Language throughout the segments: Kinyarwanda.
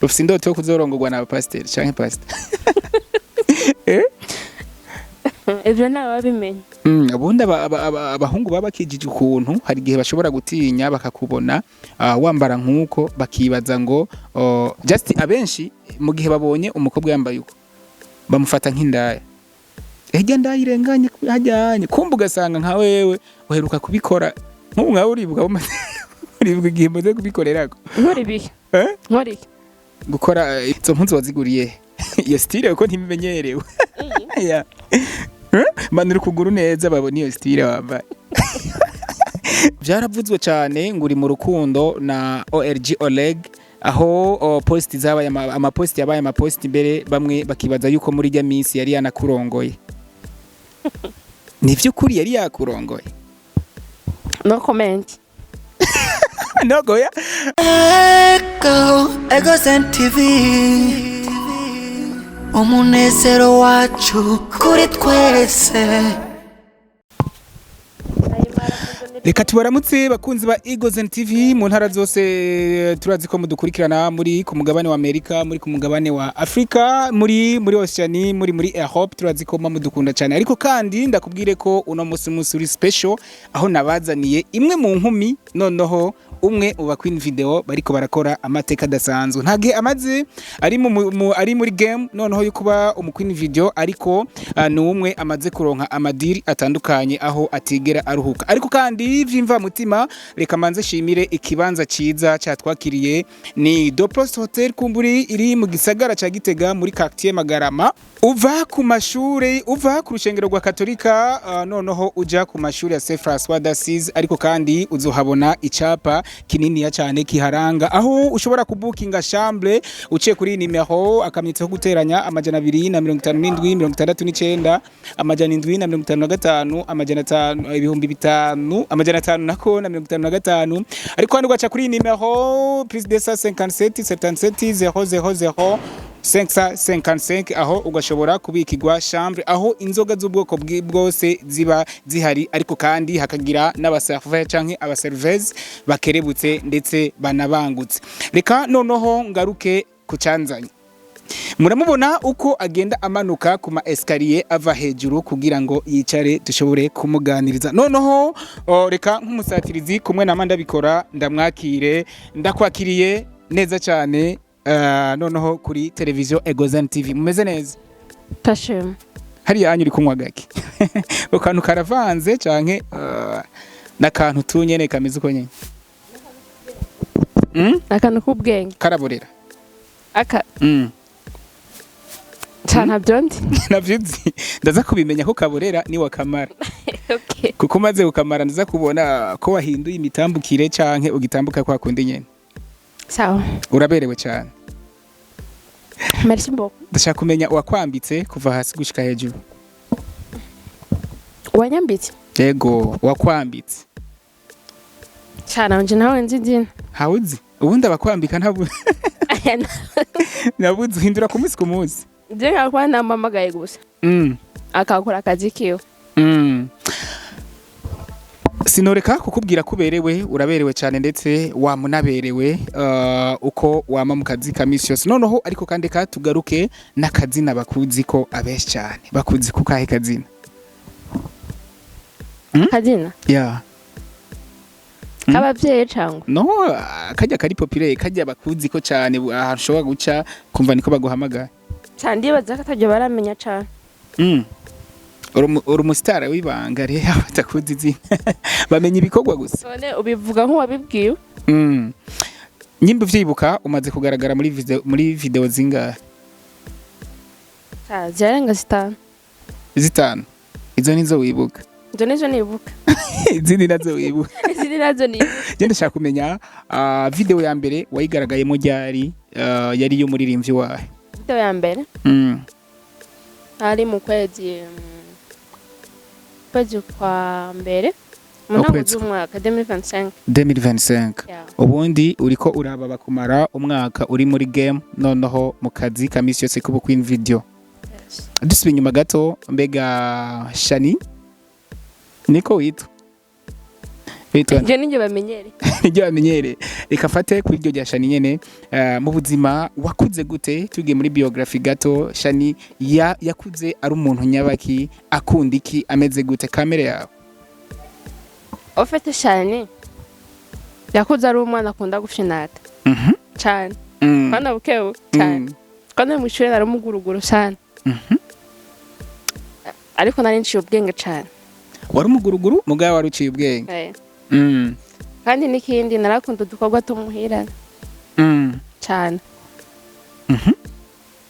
ufise indoto yo kuzorongorwa na pasteur canke pastor Ivyo nababimenye. Ubundi abahungu baba bakijije ukuntu hari igihe bashobora gutinya bakakubona wambara nkuko bakibaza ngo just abenshi mu gihe babonye umukobwa yambaye uko bamufata nk'indaya. Ejya ndayirenganye hajyanye kumbuga ugasanga nka wewe uheruka kubikora nk'ubu nkawe uribuka igihe muze kubikorerako. Nkori gukora izo mpunzi waziguriye iyo style uko ntibimenyerewe. Ya manura ukuguru neza babona iyo style wambaye. Byaravuzwe cyane ngo uri mu rukundo na ORG Oleg aho post zabaye amapost yabaye amapost imbere bamwe bakibaza yuko muri rya minsi yari yanakurongoye. Nivyo kuri yari yakurongoye? No comment. No goya. Ego TV umunezero wacu kuri twese. Reka tubaramutse bakunzi ba Eagles TV mu ntara zose turazi ko mudukurikirana muri ku mugabane wa Amerika, muri ku mugabane wa Afrika, muri Oceania, muri Europe turazi ko mudukunda cyane. Ariko kandi ndakubwire ko uno musi uri special aho nabazaniye imwe mu nkumi noneho umwe uba Queen Video bariko barakora amateka dasanzwe. Ntage amaze ari muri game noneho yo kuba Queen Video ariko ni umwe amaze kuronka amadiri atandukanye aho atigera aruhuka. Ariko kandi vyimva mutima reka manze shimire ikibanza ciza cyatwakiriye ni Dopost Hotel kumburi iri mu gisagara ca Gitega muri quartier Magarama. Uva ku mashure uva ku rushengero rwa Katolika noneho uja ku mashure ya Saint François d'Assise ariko kandi uzohabona icapa kinini ya cyane kiharanga aho ushobora kubukinga chambre uciye kuri nimero akamyitseho guteranya amajana 257 69 amajana 755 amajana 5 ibihumbi 5 amajana 5 nako na 55 ariko kandi ugaca kuri nimero plus de 57 77 000 555 aho ugashobora kubikirwa chambre aho inzoga z'ubwoko bwose ziba zihari ariko kandi hakagira n'abaserveur canke abaserveurs bakerebutse ndetse banabangutse. Reka noneho ngaruke kucanzanye. Muramubona uko agenda amanuka kuma escalier ava hejuru kugira ngo yicare dushobore kumuganiriza. Noneho reka nk'umusatirizi kumwe na manda bikora ndamwakire ndakwakiriye neza cyane. Noneho kuri televiziyo Eagles TV mumeze neza? Tashem. Hari yanyu uri kunywa gake. Ukantu karavanze canke nakantu tunyene kameze uko nyene. Akantu kubwenge. Karaborera. Aka. Cyana byondi. Navyuzi. Ndaza kubimenya ko kaborera ni wakamara. Okay. Kuko maze ukamara ndaza kubona ko wahinduye imitambukire canke ugitambuka kwa kundi nyene. Sawa. Uraberewe cyane. Merci beaucoup. Ndashaka kumenya wakwambitse kuva hasi gushika hejuru. Wanyambitse? Yego, wakwambitse. Cyana nje nawe nzidina. Hawuzi? Ubundi abakwambika ntabu. Nabuzi hindura ku munsi ku munsi. Je yakwa namamagaye gusa. Akakora akazi kiyo. Sinoreka kukubwira kuberewe uraberewe cyane ndetse wamunaberewe uko wama mu kazi ka misi yose. Noneho ariko kandi ka tugaruke n'akazina bakuzi ko abesh cyane bakuzi ku kahe kazina? Kazina? Yeah. Kabavyeyi cyangwa? No, kajya kari populaire kajya bakuzi ko cyane ahashobora guca kumva niko baguhamagara. Cyandi baza katajya baramenya cyane. Urumusitara w'ibanga rero batakuzi izina bamenye ibikorwa gusa. None ubivuga nk'uwabibwiwe? Nyimba vyibuka umaze kugaragara muri video zingahe? Zarenga 5. 5. Izo nizo wibuka? Izo nizo nibuka. Izindi nazo wibuka? Izindi nazo nibuka. Je ndashaka kumenya video ya mbere wayigaragayemo ryari yari yo muririmbyi wawe? Video ya mbere? Ari mu kwezi kwa mbere munaguze umwaka 2025. Ubundi uriko uraba bakumara umwaka uri muri game noneho mu kazi ka misi yose kubo Queen Video. Dusubiye inyuma gato mbega Shani niko witwa Nje ninjye bamenyere. Nijye bamenyere. Reka fate kuri iryo rya Shani nyene mu buzima wakuze gute tugiye muri biography gato Shani yakuze ari umuntu nyabaki akunda iki ameze gute kamere yawe? Ofete Shani yakuze ari umwana akunda gushinata. Cyane. Kandi bukebu cyane. Kandi mu ishuri naramuguruguru cyane. Ariko nari nciye ubwenge cyane. Wari umuguruguru mugabo wari uciye ubwenge. Kandi nikindi narakunda udukorwa tumuhira. Cyane.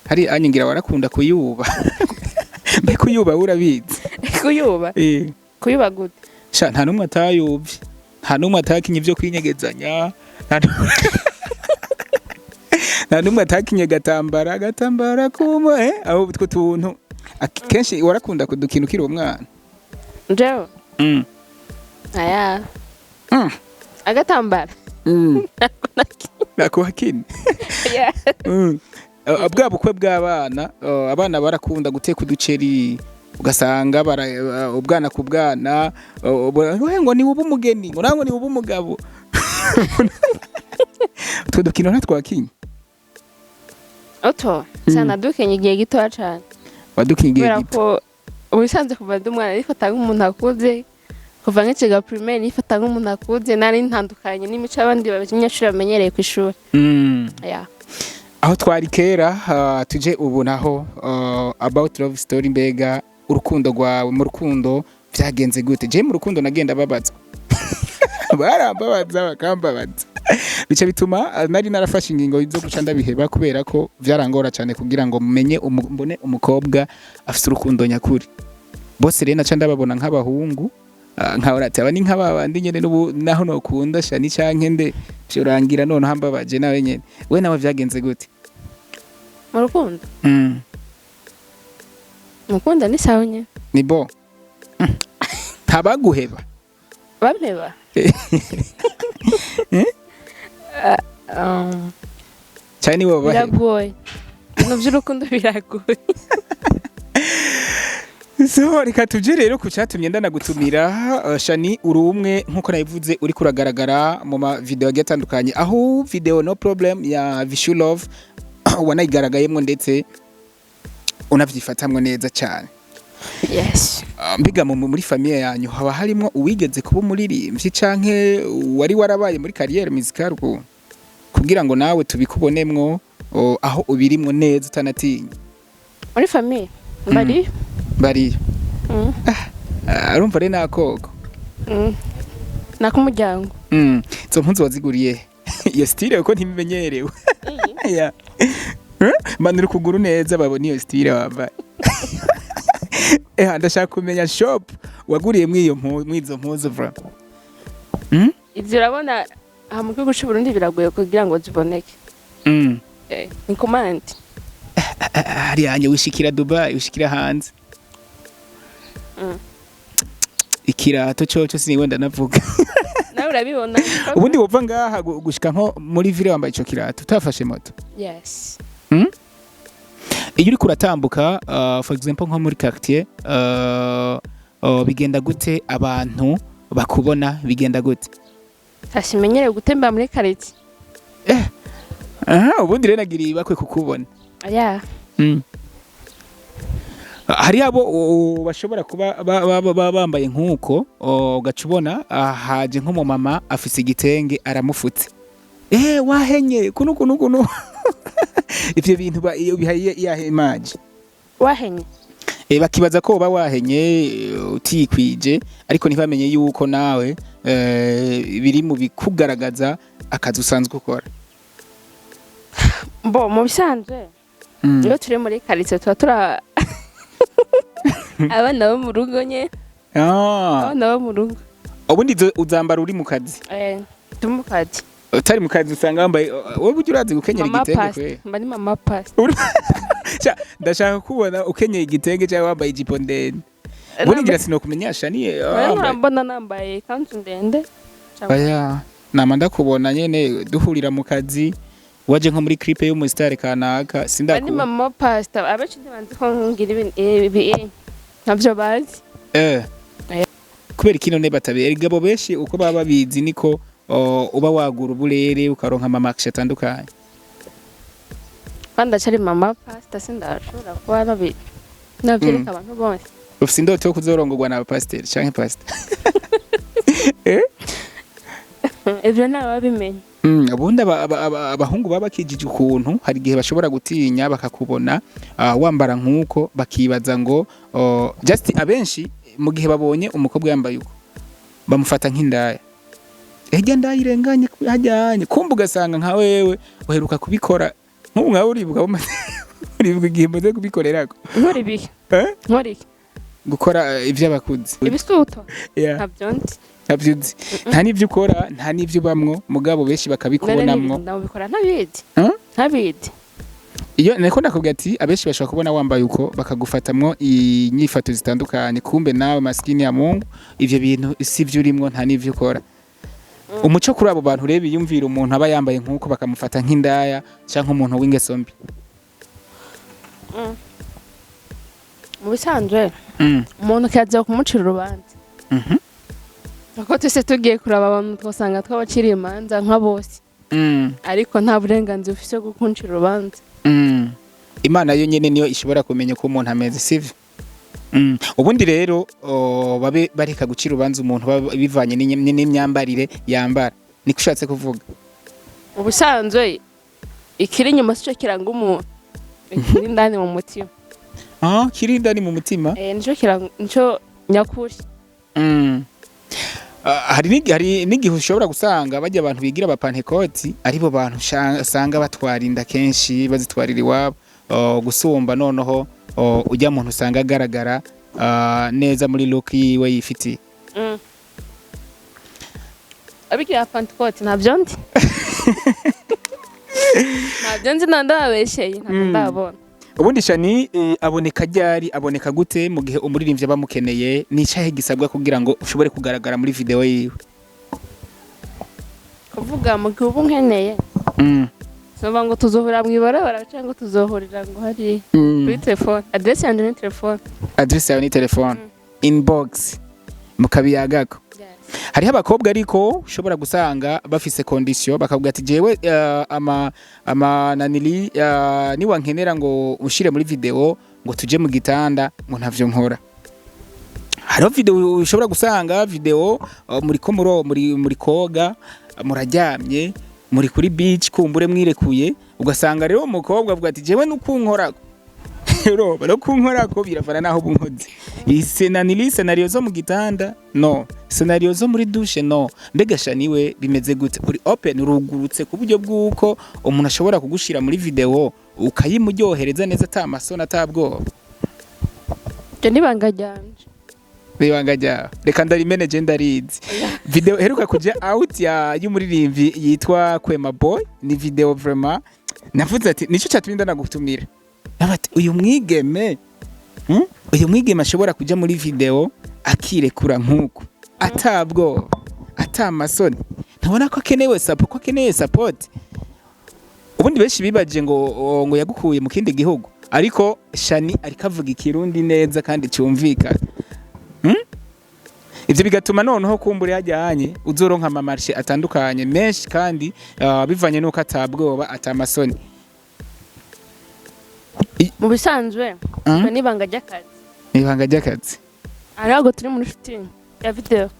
Hari anyingira warakunda kuyuba. Mbe kuyuba urabizi? Kuyuba? Kuyuba gute? Sha nta numwe atayubye. Nta numwe atakinye byo kwinyegezanya. Nta numwe atakinye gatambara kuma aho utwo tuntu. Kenshi warakunda kudukina ukiri umwana. Njyewe? Aya. Agatambara. Nako hakini. Bwa bukwe bw'abana, abana barakunda guteka uduceri ugasanga ubwana ku bwana, ngo ni ubu umugeni, ngo ni ubu umugabo. Utwo dukino natwakinye. Oto, cyane dukenye igihe gito cyane. Wadukinye igihe gito. Ko ubisanze kuva ndumwana arifata nk'umuntu akuze. Kuva nk'ikiga primaire nifata nk'umuntu akuze nari ntandukanye n'imico abandi abanyeshuri bamenyereye ku ishuri. Aho twari kera tuje ubu naho about love story mbega urukundo rwawe mu rukundo byagenze gute? Je mu rukundo nagenda babazwa. Barambabaza bakambabaza. Bice bituma nari narafashe ingingo zo guca ndabiheba kubera ko byarangora cyane kugira ngo mumenye mbone umukobwa afite urukundo nyakuri. Bose rero naca ndababona nk'abahungu nkahorati aba ni nk'ababandi nyene naho nokunda Shani canke nde byorangira none hambabaje nawe nyene. We nawe byagenze gute? Mu rukundo? Mukunda ni sawa nyene. Ni bo. Tabaguheba. Bamheba? Cyane wo baheba. Biragoye. No by'urukundo biragoye. So reka tuje rero ku cyatumye ndanagutumira Shani uri umwe nkuko nabivuze uri kuragaragara mu ma video gatandukanye aho video no problem ya Visual Love wanayigaragayemo ndetse unavyifatamwe neza cyane. Yes. Mbiga muri famille yanyu haba harimo uwigeze kuba umuririmbyi canke wari warabaye muri carrière musicale kugira ngo nawe tubikubonemwo aho ubirimwo neza utanatinya? Muri famille bari arumva re nakoko nakumuryango zo mpunzi waziguriye iyo style uko ntibimenyerewe manura kuguru neza babona iyo style wambaye ndashaka kumenya shop waguriye mwizo mpuzo vra ivyo urabona mu gihugu cy'u Burundi biragoye kugira ngo ziboneke ni command hari yanye wishikira Dubai wishikira hanze ikirato cyo siniwenda navuga nawe urabibona ubundi wopfa ngaha gushika nko muri ville wambaye ico kirato utafashe moto. Yes. Iyo uri kuratambuka for example nko muri quartier bigenda gute abantu bakubona bigenda gute? Tashimenyere gutemba muri quartier. Ubundi rero nagiriye bakwe kukubona. Hari abo bashobora kuba bambaye nkuko ugacubona haje nko mu mama afise igitenge aramufutse wahenye kuno ivyo bintu bihaye yahimaje wahenye bakibaza ko uba wahenye utikwije ariko ntibamenye yuko nawe biri mu bikugaragaza akazi usanzwe ukora. Mu bisanzwe iyo turi muri quartier tuba abana bo mu rugo nye abana bo mu rugo ubundi uzambara uri mu kazi mu kazi utari mu kazi usanga wambaye wowe ujye urazi gukenyera igitenge kwe mba ni mama pass ndashaka kubona ukenyera igitenge cyangwa wambaye ijipo ndende ubundi ngira sinokumenya Shani mbona nambaye kanzu ndende nama ndakubona nyene duhurira mu kazi waje nko muri clip y'umustar kanaka sindakubona ni mama pastor abacu ndibanze ko ngira ibi navyo bazi kubera kino ne batabera igabo beshi uko baba bizi niko uba wagura uburere ukaronka amamakisha atandukanye kandi acari mama pastor sindashobora kuba navyereka abantu bose ufite indoto yo kuzorongorwa na pastor canke pastor ivyo nawe babimenye ubundi abahungu baba bakijije ukuntu hari igihe bashobora gutinya bakakubona wambara nk'uko bakibaza ngo just abenshi mu gihe babonye umukobwa yambaye uko bamufata nk'indaya ejya ndayirenganye hajyanye kumba ugasanga nka wewe uheruka kubikora nk'ubu nkawe uribuka igihe muze kubikorerako nkora gukora ivy'abakuzi ibisuto ntavyonzi nta n'ivyo ukora nta n'ivyo ubamwo mugabo benshi bakabikubonamwo ndabikora ntabidi iyo niko ndakubwira ati abenshi bashobora kubona wambaye uko bakagufatamwo inyifato zitandukanye kumbe nawe maskini ya Mungu ivyo bintu sivyo urimwo nta n'ivyo ukora umuco kuri abo bantu rebe yumvira umuntu aba yambaye nk'uko bakamufata nk'indaya canke umuntu w'ingeso mbi mu bisanzwe umuntu kaza kumucira urubanza Ako twese tugiye kuraba abantu twasanga twabaciriye imanza nka bose ariko nta burenganzira ufise bwo kuncira urubanza Imana yo nyene niyo ishobora kumenya ko umuntu ameze sivyo ubundi rero babe bareka gucira urubanza umuntu bivanye n'imyambarire yambara niko ushatse kuvuga ubusanzwe ikiri nyuma sico kiranga umuntu ikiri ndani mu mutima kiri ndani mu mutima nico kiranga nico nyakuri hari n'igihe ushobora gusanga bajya abantu bigira abapantekoti aribo bantu usanga batwarinda kenshi bazitwarira iwabo gusumba noneho ujya muntu usanga agaragara neza muri look yiwe yifitiye abigira pantekoti ntabyo ndi ntabyo nzi ndabesheye ndabona ubundi shani aboneka ryari aboneka gute mu gihe umuririmbyi bamukeneye nicaye gisabwa kugira ngo ushobore kugaragara muri video yiwe kuvuga mu gihe ubu nkeneye soba ngo tuzohura mu ibarabara cyangwa tuzohurira ngo hari kuri telefone adresse yanjye ni telefone inbox mukabiyagako hariho abakobwa ariko ushobora gusanga bafise condition bakavuga ati jewe nanili niwa nkenera ngo ushire muri video ngo tuje mu gitanda ngo ntavyo nkora hariho video ushobora gusanga video muri koga muraryamye muri kuri beach kumbure mwirekuye ugasanga rero umukobwa avuga ati jewe nukunkorako rero barakunkorako biravana naho bunkoze scenario zo mu gitanda no scenario zo muri douche no mbega shaniwe bimeze gute uri open urugurutse ku buryo bwuko umuntu ashobora kugushira muri video ukayimuryohereza neza atamasona atabwoba je nibanga ryanje reka ndarimenege ndarizi video heruka kuja out y'umuririmbyi yitwa Kwema Boy ni video vraiment navuze ati nico cyaturinda nagutumira nabati uyu mwigeme ashobora kuja muri video akirekura nkuko atabwo atamasoni ntabona ko akeneye support ubundi benshi bibaje ngo yagukuye mu kindi gihugu ariko Shani ariko avuga ikirundi neza kandi cyumvikana ivyo bigatuma noneho kumbure yajyanye uzoronka amamarche atandukanye menshi kandi bivanye nuko atabwoba atamasoni mu bisanzwe nibanga ry'akazi arago turi muri shooting ya video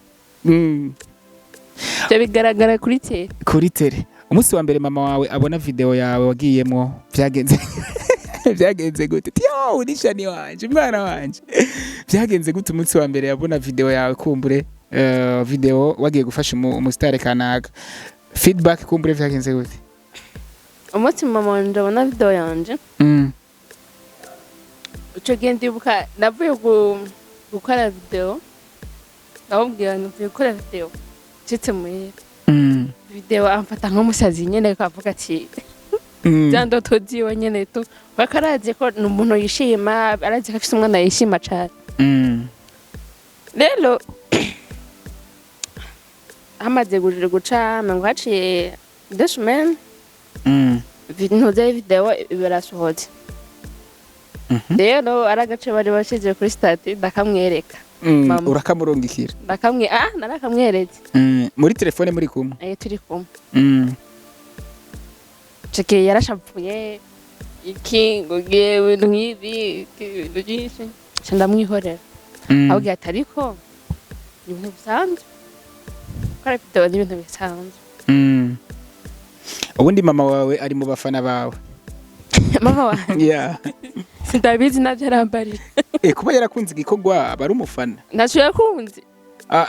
byo bigaragara kuri tele umunsi wa mbere mama wawe abona video yawe wagiyemo byagenze gute yo ni Shani wanje mwana wanje byagenze gute umunsi wa mbere yabona video yawe kumbure video wagiye gufasha umusitare kanaka feedback kumbure byagenze gute umunsi mama wanje abona video yanje uco gendibuka navuye gukora video ndababwira nvuye gukora video citse muri video amfata nk'umusazi nyene kavuga ati jando todziwe nyene tu bakaraje ko umuntu yishima araje afite umwana yishima cyane rero amaze guca ngo haciye deshman video birasohotse rero aragace bari bashize kuri stade ndakamwereka urakamurungikira narakamweretse muri telefone muri kumwe turi kumwe ceke yarashavuye iki ngogiye ibintu nk'ibi ibintu byinshi ndamwihorera ahubwo atariko ibintu bisanzwe kora video n'ibintu bisanzwe ubundi mama wawe ari mu bafana bawe mama wawe yeah sindabizi navyo arambarira kuba yarakunze igikorwa aba ari umufana naco yakunze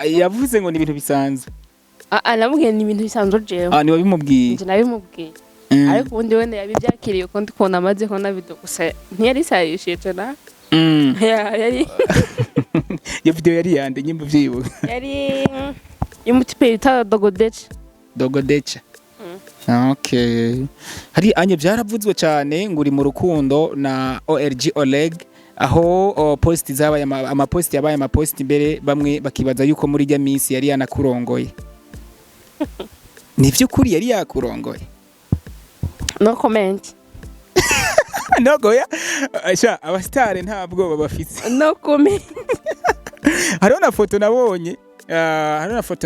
yavuze ngo ni ibintu bisanzwe namubwiye ni ibintu bisanzwe jewe ni wabimubwiye nje nabimubwiye ariko ubundi wenda yabibyakiriye uko ndi kubona amaze kubona video gusa ntiyari sayishije na yari iyo video yari yande nyimba vyibuka yari y'umutipe yita dogodecha okay hari anye byaravuzwe cyane ngo uri mu rukundo na ORG Oleg aho post zabaye amapost yabaye amapost imbere bamwe bakibaza yuko muri rya minsi yari yanakurongoye nivyo kuri yari yakurongoye no comment no goya sha abastare ntabwo babafite no comment hariho na foto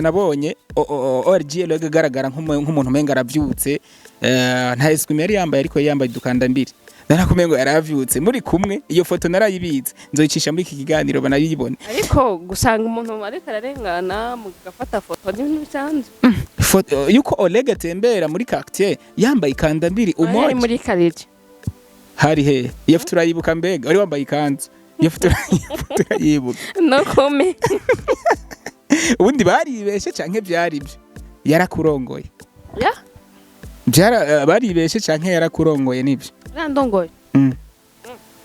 nabonye ORG Oleg agaragara nk'umuntu umenga aravyutse nta eskume yari yambaye ariko yambaye dukanda mbiri narakumengo yaravyutse muri kumwe iyo foto narayibitse nzoyicisha muri iki kiganiro banayibone ariko gusanga umuntu ariko ararengana mugafata foto n'ibintu bisanzwe foto yuko Oleg atembera muri quartier yambaye ikanda mbiri umoja muri quartier hari he iyo foto urayibuka mbega wari wambaye ikanzu iyo foto urayibuka no comment ubundi baribeshe canke byari byo yarakurongoye baribeshe canke yarakurongoye nibyo randongoye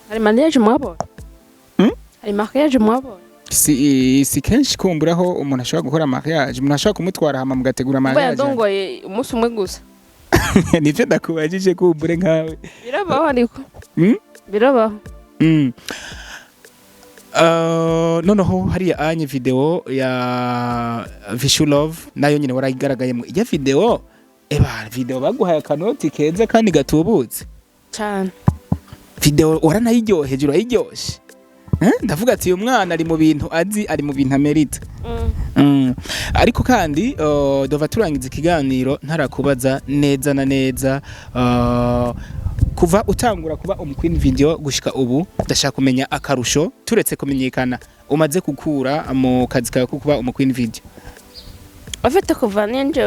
hari mariage mwabo hari mariage mwabo si kenshi kumburaho umuntu ashobora gukora mariage umuntu ashobora kumutwara hama mugategura mariage yandongoye umunsi umwe gusa nivyo ndakubajije kumbure nkawe birabaho ariko birabaho noneho hariya anye video ya Vishu Love nayo nyine warayigaragayemo iya video video baguhaye akanoti keza kandi gatubutse cyane video waranayiryoheje urayiryoshe ndavuga ati uyu mwana ari mu bintu azi ari mu bintu amerita ariko kandi dova turangiza ikiganiro ntarakubaza neza na neza kuva utangura kuba umuqueen video gushika ubu ndashaka kumenya akarusho turetse kumenyekana umaze gukura mu kazi kawe kuba umuqueen video afite kuva ninje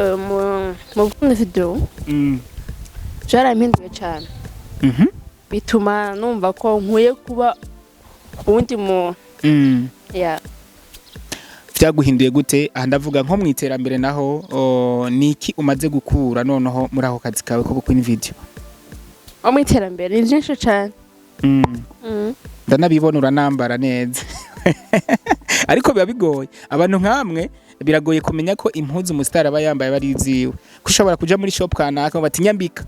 mu queen video byarampinduye cyane bituma numva ko nkuye kuba ubundi mu byaguhinduye gute ndavuga nko mu iterambere naho niki umaze gukura noneho muri aho kazi kawe ko queen video mu iterambere ni byinshi cyane ndanabibona uranambara neza ariko biba bigoye abantu nkamwe biragoye kumenya ko impuzu umustar aba yambaye bari iziwe kushobora kuja muri shop kanaka bati nyambika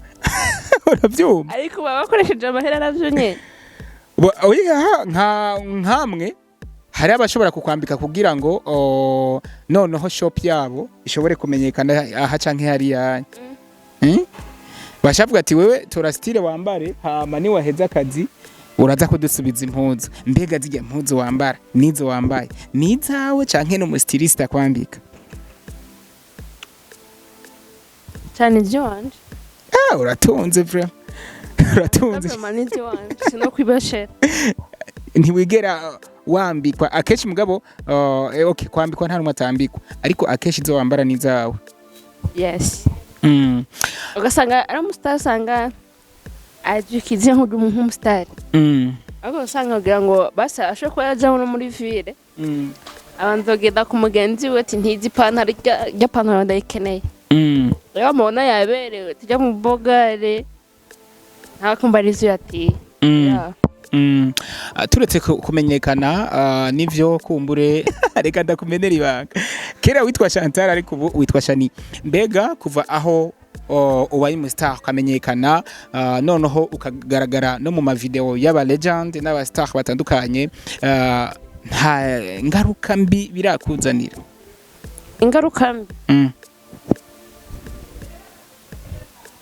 uravyumva ariko baba bakoresheje amahera navyo nye nkamwe hari abashobora kukwambika kugira ngo noneho shop yabo ishobore kumenyekana aha canke hari ya bashavuga ati wewe tora style wambare hama ni waheza akazi uraza kudusubiza impuzu mbega zijya impuzu wambara nizo wambaye nizawe canke no mustiliste akwambika cyane byonje uratunze bro uratunze sino kwibashera ntiwigera wambikwa akeshi mugabo okay kwambikwa nta numwe atambikwa ariko akeshi zo wambara nizawe yes ugasanga ari umustar usanga ajukize nk'umustar ariko usanga kugira ngo basa ashobora kuba yajaho no muri ville abanzogenda ku mugenzi we ati ntizi ipantaro rya pantaro ndayikeneye rero amabona yaberewe tujya mu bogare ntakumbarizo yati turetse kumenyekana nivyo kumbure reka ndakumenera ibanga kera witwa Chantal ariko ubu witwa Shani mbega kuva aho ubaye mu star kamenyekana noneho ukagaragara no mu ma video y'aba legend n'aba star batandukanye nta ngaruka mbi birakuzanira ingaruka mbi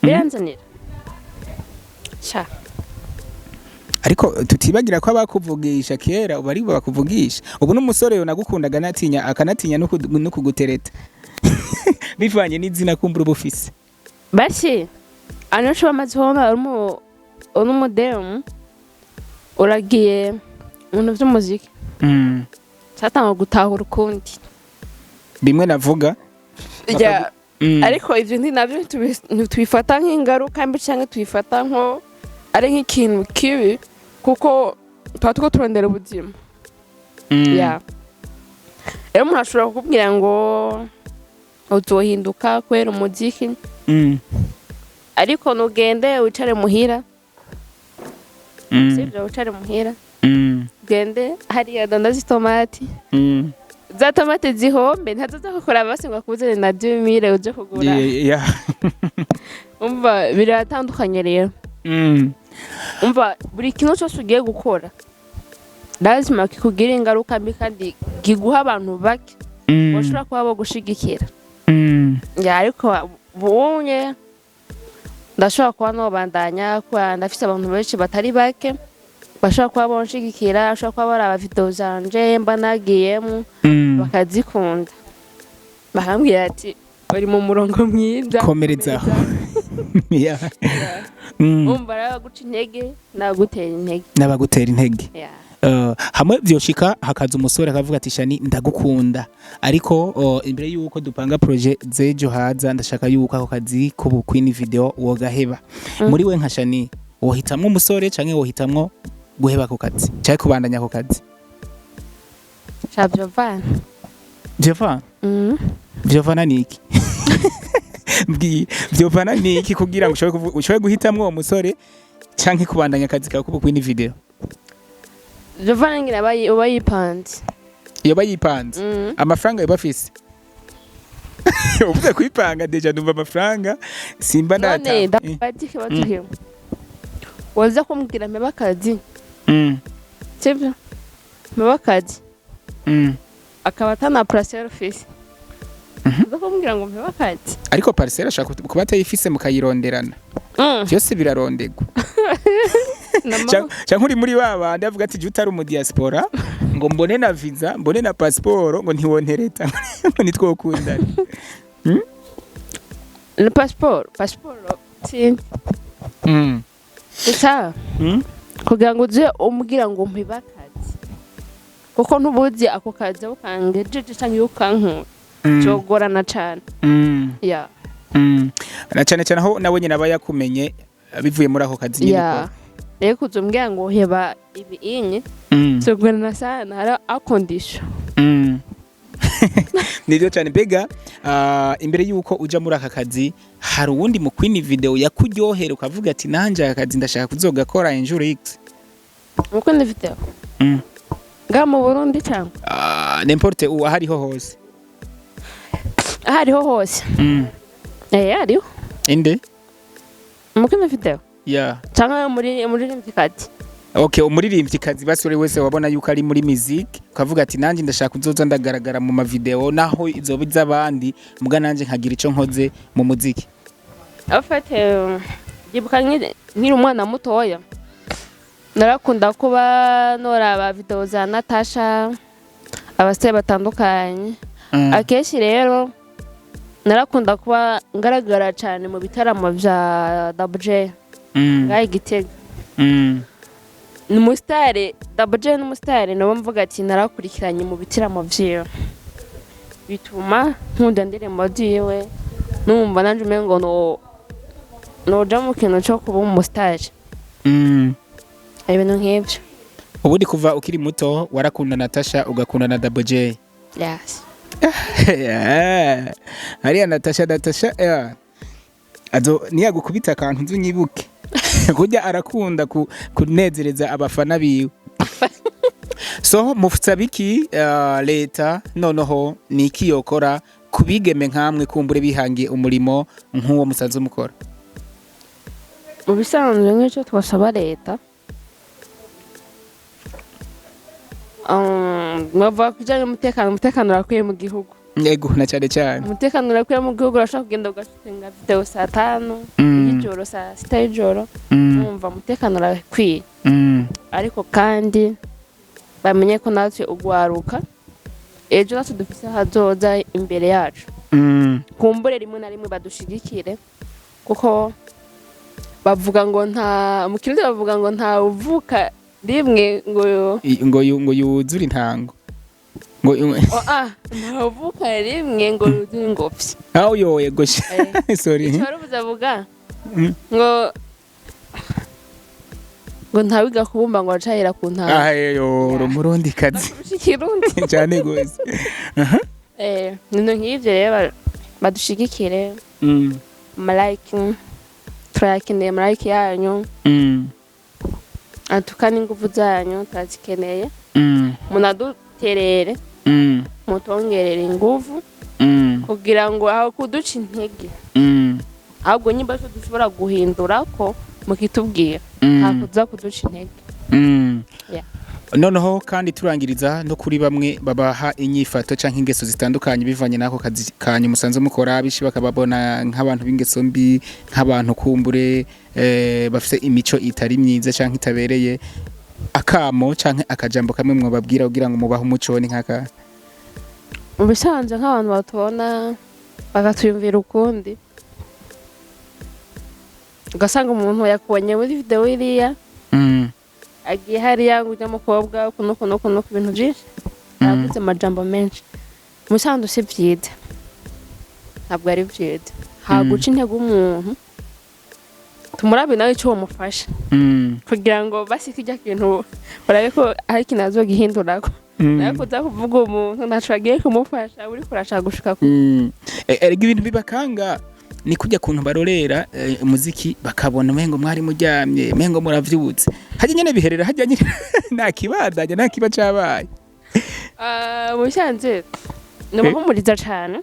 biranzanira ariko tutibagira ko abakuvugisha kera ubu ari bo bakuvugisha ubu n'umusore yo nagukundaga akanatinya no kugutereta bivanye n'izina kumbura ubufise basi anosho bamaze kubona umudemu uragiye ibintu by'umuziki cyatanga gutahura ukundi bimwe navuga ariko ibyo nabyo tubifata nk'ingaruka mbi cyangwa tubifata nko ari nk'ikintu kibi kuko tuba tuko turondera ubuzima rero umuntu ashobora kukubwira ngo uzohinduka kubera umuziki ariko nugende wicare muhira sibyo wicare muhira gende hariya donda z'itomati za tomate zihombe ntazoza gukora basi ngo akuzane na 2000 uje kugura umva biratandukanye rero umva buri kintu cyose ugiye gukora lazima kikugira ingaruka mbi kandi giguha abantu bake bashobora kuba bo gushigikira ariko bunye ndashobora kuba nobandanya kwa ndafite abantu benshi batari bake bashobora kuba bonshigikira bashobora kuba baraba video zanje mba nagiyemo bakazikunda bakambwira ati bari mu murongo mwiza komerezaho umva araguca intege nabagutera intege hamwe vyoshika hakaza umusore akavuga ati Shani ndagukunda ariko imbere yuko dupanga projet zejo haza ndashaka yuko ako kazi k'ubukwini video wogaheba muri we nka Shani wohitamwe umusore canke wohitamwo guheba ako kazi cyane kubandanya ako kazi Vyovana niki Vyovana niki kugira ngo ushobore guhitamwo uwo musore canke kubandanya akazi kawe k'ubukwini video Vyovana ngira bayipanze iyo bayipanze amafaranga yobafise uvuze kwipanga deja ndumva amafaranga simba ndata none ndabatike batuhe waza kumbwira mbe bakazi sibyo mbe bakazi akaba atana parcelle office uza kumbwira ngo mbe bakazi ariko parcelle ashaka kuba atayifise mukayironderana byose birarondegwa cyangwa uri muri baba ndavuga ati utari mu diaspora ngo mbone na visa mbone na passport ngo ntiwontereta ngo nitwokundana le passport si Ita kugira ngo uze umbwira ngo mpibakazi kuko ntubuzi ako kazi ukangejeje cyangwa ukankura cyogorana cyane na cyane aho nawe nyine aba yakumenye bivuye muri ako kazi nyine rero kuzumbwira ngo heba ibi inye cyogorana sana hari akondisho nibyo cyane bega imbere yuko uja muri aka kazi hari uwundi mu kwini video yakuryohera ukavuga ati nanje aka kazi ndashaka kuzogakora injuro X mu kwini video nga mu Burundi cyangwa n'importe ahariho hose ariho inde mu kwini video cyangwa muri kazi Okay, umuririmbyikazi basore wese wabona yuko ari muri music ukavuga ati nanje ndashaka kuzoza ndagaragara mu ma video naho izobiza abandi mbwa nanje nkagira ico nkoze mu muziki. Afate gibuka nkiri umwana mutoya narakunda kuba noraba video za Natasha abasore batandukanye akeshi rero narakunda kuba ngaragara cyane mu bitaramo bya WJ ngai Gitega Numustare WJ n'umustare no mvuga ati narakurikiranye mu bitaramo byiwe bituma nkunda ndirimbo ziwe numva nanje umengo no jamu kintu cyo kuba umustare ibintu nk'ibyo ubundi kuva ukiri muto warakunda Natasha ugakunda na WJ. Yes. Hariya Natasha azo niyagukubita akantu nzunyibuke kujya arakunda kunezereza abafana biwe. So mufutsa biki leta noneho niki yokora kubigeme nkamwe kumbure bihangiye umurimo nk'uwo musanze umukora? Mu bisanzwe nk'icyo twasaba leta mwava kujyanye umutekano urakwiye mu gihugu. Yego na cyane umutekano urakwiye mu gihugu urashaka kugenda ugashinga video saa 5 y'ijoro saa 6 y'ijoro numva umutekano urakwiye ariko kandi bamenye ko natwe ugwaruka ejo natwe dufise hazoza imbere yacu kumbure rimwe na rimwe badushigikire kuko bavuga ngo nta mu kirundi bavuga ngo nta uvuka rimwe ngo yuzura intango ngo nta uvuka rimwe ngo yuzura ingofyi aho yoye gosha sorry bavuga ngo ntawiga kubumba ngo acahera ku ntanga umurundi kazi ikirundi cyane gose nino nk'ivyo rero badushigikire malike turakeneye malike yanyu atukana ingufu zanyu turazikeneye munaduterere mutongerere ingufu kugira ngo aho kuduca intege ahubwo nyimba cyo dushobora guhindura ko mukitubwira hakuza kuduca intege noneho kandi turangiriza no kuri bamwe babaha inyifato canke ingeso zitandukanye bivanye nako kazi kanyu musanze mukora bishi bakababona nk'abantu b'ingeso mbi nk'abantu kumbure bafise imico itari myiza canke itabereye akamo canke akajambo kamwe mwababwira kugira ngo mubahe umuco ni nkaka ubisanze nk'abantu batubona bagatuyumvira ukundi ugasanga umuntu yakubonye muri video iriya agiye hariya ngo mukobwa kuno ibintu byinshi aravuze amajambo menshi musanze si byiza ntabwo ari byiza haguca intego umuntu tumurabe nawe icyo wamufasha kugira ngo basike ijya kintu barabe ko hari ikintu azogihindurako nawe kuza kuvuga umuntu ntaco agiye kumufasha uri kurashaka gushika erega ibintu bibakanga ni kujya kuntu barorera umuziki bakabona mengo mwari muryamye mengo muravyutse haje nyene biherera haje nyene nakibadanya nakiba cabaye musanze nabahumuriza cyane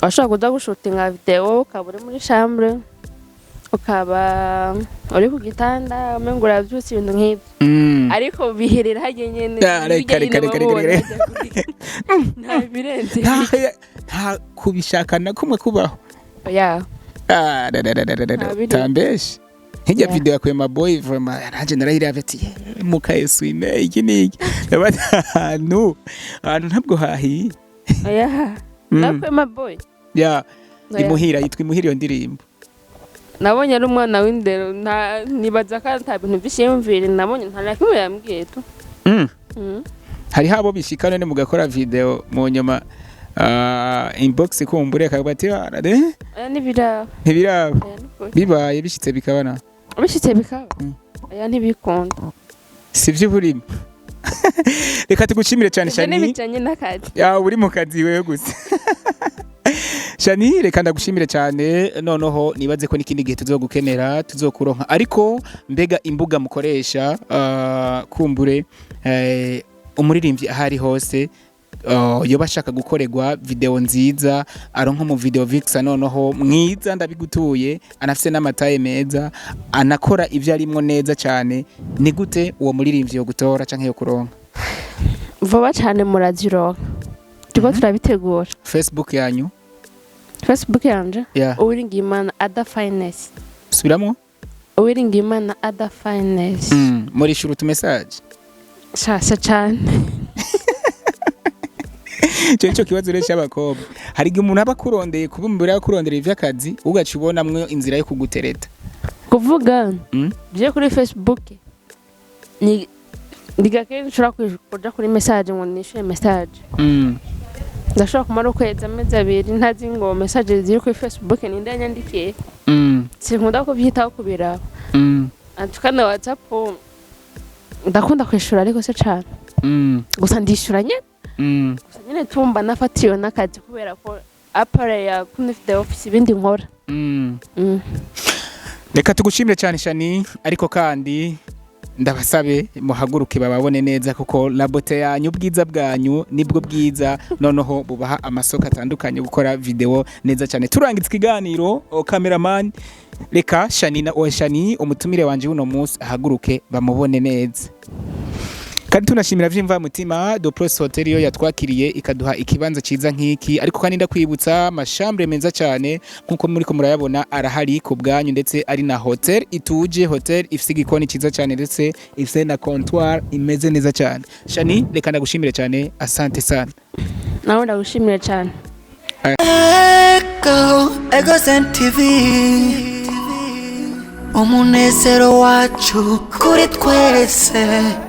ashaka kuza gushutinga video ukaba muri chambre ukaba uri ku gitanda mengo uravyutse ibintu nk'ibyo ariko biherera haje nyene nta birenze nta kubishakana kumwe kubaho tambeshi nk'ijya video yakuye maboy vraiment araje narayirabye ati muka eswime iki niki ahantu ntabwo hahi nakuye maboy imuhira yitwa imuhira iyo ndirimbo nabonye ari umwana w'indero nibaza ko nta bintu byishimvire nabonye nta nakimwe yambwiye tu hari habo bishikana ne mugakora video mu nyuma inbox kumbure akabati ntibiraba bibaye bishitse bikabana aya ntibikunda sivyo burimo reka tugushimire cyane Shani n'ibijanye n'akazi uri mu kazi wewe gusa Shani reka ndagushimire cyane noneho nibaze ko n'ikindi gihe tuzogukenera tuzokuronka ariko mbega imbuga mukoresha kumbure umuririmbyi ahari hose yoba ashaka gukorerwa video nziza aronka mu video vixa noneho mwiza ndabigutuye anafise n'amataye meza anakora ivyo arimwo neza cyane ni gute uwo muririmbyi yo gutora canke yo kuronka vuba cyane murazironka tuko turabitegura Facebook yanyu yanje Uwiringiyimana Ada Finance subiramo Uwiringiyimana Ada Finance muri shurutu message shasha cyane cyo kibazo rero cy'abakobwa hari igihe umuntu aba kurondeye kubumbura yakurondera ivy'akazi ugacibonamwe inzira yo kugutereta kuvuga byo kuri Facebook ni ndigake nshobora kuja kuri message ngo nishure message ndashobora kumara ukwezi amezi abiri ntazi ngo message ziri kuri Facebook ni ndanyandikiye sinkunda ko byitaho kubiraba atukana WhatsApp ndakunda kwishura ariko se cyane gusa ndishuranye gusa nyine tumba nafatiyo n'akazi kubera ko apare ya kunifite office ibindi nkora reka tugushimire cyane Shani ariko kandi ndabasabe muhaguruke bababone neza kuko labote yanyu ubwiza bwanyu nibwo bwiza noneho bubaha amasoko atandukanye gukora video neza cyane turangiza ikiganiro cameraman reka Shani umutumire wanje uno munsi ahaguruke bamubone neza kandi tunashimira vyimva mutima do Pros Hotel yo yatwakiriye ikaduha ikibanza ciza nk'iki ariko kandi ndakwibutsa amashambre meza cyane nkuko muri ko murayabona arahari ku bwanyu ndetse ari na hotel ituje hotel ifise igikoni ciza cyane ndetse ifise na comptoir imeze neza cyane Shani reka ndagushimire cyane asante sana nawe ndagushimire cyane Ego TV umunezero wacu kuri twese